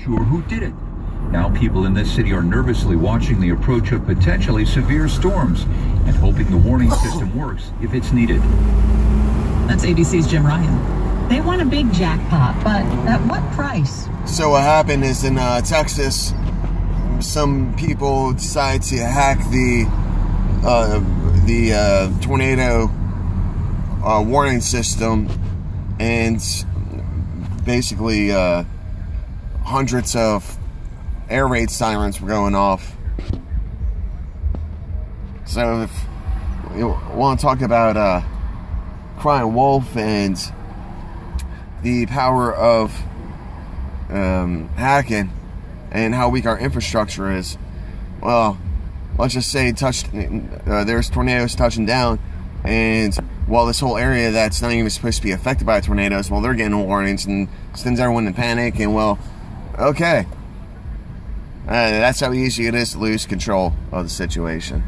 sure who did it. Now people in this city are nervously watching the approach of potentially severe storms and hoping the warning system works if it's needed. That's ABC's Jim Ryan. They want a big jackpot, but at what price? So what happened is in Texas, some people decided to hack the tornado warning system, and basically hundreds of air raid sirens were going off. So if you want to talk about crying wolf and the power of hacking and how weak our infrastructure is, well, let's just say there's tornadoes touching down, and while this whole area that's not even supposed to be affected by tornadoes, well, they're getting warnings, and sends everyone in panic, and well, okay. That's how easy it is to lose control of the situation.